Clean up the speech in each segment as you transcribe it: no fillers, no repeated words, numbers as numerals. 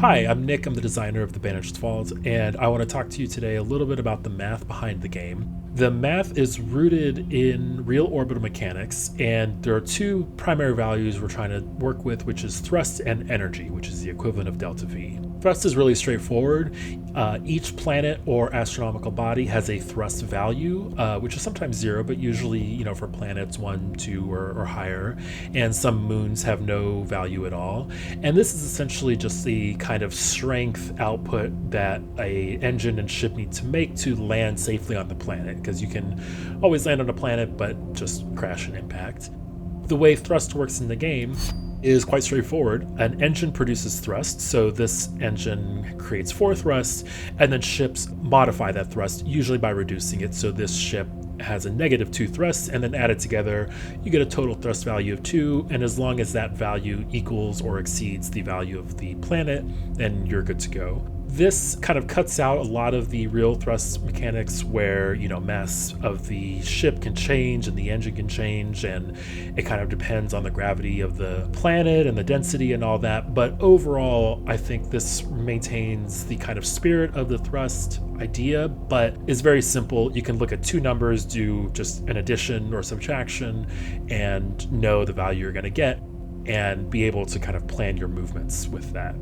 Hi, I'm Nick. I'm the designer of the Banished Vault, and I want to talk to you today a little bit about the math behind the game. The math is rooted in real orbital mechanics, and there are two primary values we're trying to work with, which is thrust and energy, which is the equivalent of delta V. Thrust is really straightforward. Each planet or astronomical body has a thrust value, which is sometimes 0, but usually, for planets 1, 2, or higher, and some moons have no value at all. And this is essentially just the kind of strength output that a engine and ship need to make to land safely on the planet, because you can always land on a planet but just crash and impact. The way thrust works in the game is quite straightforward. An engine produces thrust, so this engine creates 4 thrusts, and then ships modify that thrust, usually by reducing it. So this ship has a -2 thrusts, and then added together, you get a total thrust value of 2, and as long as that value equals or exceeds the value of the planet, then you're good to go. This kind of cuts out a lot of the real thrust mechanics where, mass of the ship can change and the engine can change, and it kind of depends on the gravity of the planet and the density and all that. But overall, I think this maintains the kind of spirit of the thrust idea, but is very simple. You can look at 2 numbers, do just an addition or subtraction, and know the value you're going to get, and be able to kind of plan your movements with that.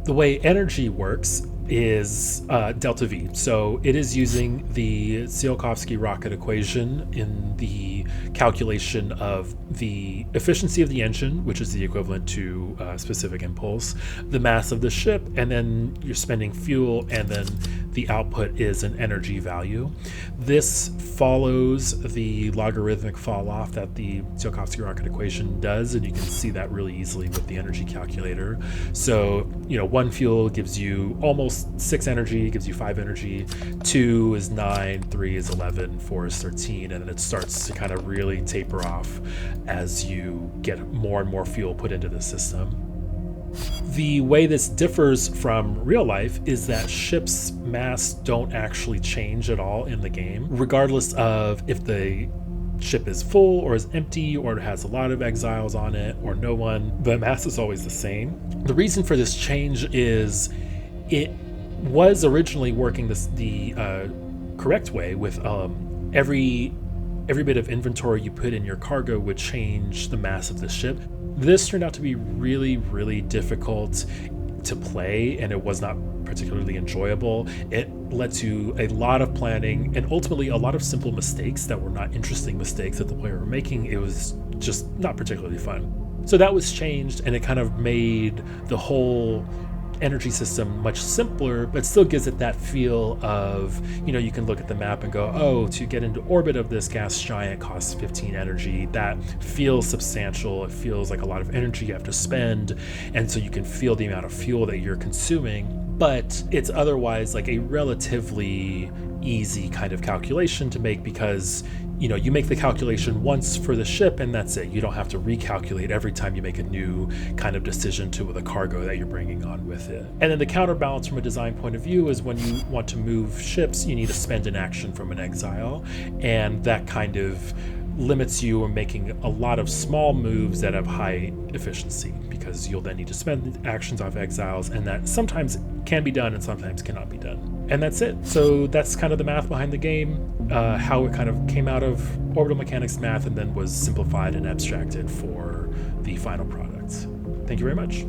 The way energy works is delta V. So it is using the Tsiolkovsky rocket equation in the calculation of the efficiency of the engine, which is the equivalent to specific impulse, the mass of the ship, and then you're spending fuel, and then the output is an energy value. This follows the logarithmic fall off that the Tsiolkovsky rocket equation does, and you can see that really easily with the energy calculator. So, 1 fuel gives you almost 6 energy, gives you 5 energy, 2 is 9, 3 is 11, 4 is 13, and then it starts to kind of really taper off as you get more and more fuel put into the system. The way this differs from real life is that ships' mass don't actually change at all in the game, regardless of if the ship is full or is empty or it has a lot of exiles on it or no one. The mass is always the same. The reason for this change is it was originally working the correct way with every bit of inventory you put in your cargo would change the mass of the ship. This turned out to be really, really difficult to play, and it was not particularly enjoyable. It led to a lot of planning and ultimately a lot of simple mistakes that were not interesting mistakes that the player were making. It was just not particularly fun. So that was changed, and it kind of made the whole energy system much simpler, but still gives it that feel of, you can look at the map and go, oh, to get into orbit of this gas giant costs 15 energy. That feels substantial. It feels like a lot of energy you have to spend, and so you can feel the amount of fuel that you're consuming, but it's otherwise like a relatively easy kind of calculation to make, because you make the calculation once for the ship and that's it. You don't have to recalculate every time you make a new kind of decision to the cargo that you're bringing on with it. And then the counterbalance from a design point of view is when you want to move ships, you need to spend an action from an exile, and that kind of limits you on making a lot of small moves that have high efficiency, because you'll then need to spend actions off exiles, and that sometimes can be done and sometimes cannot be done. And that's it. So that's kind of the math behind the game, how it kind of came out of orbital mechanics math and then was simplified and abstracted for the final product. Thank you very much.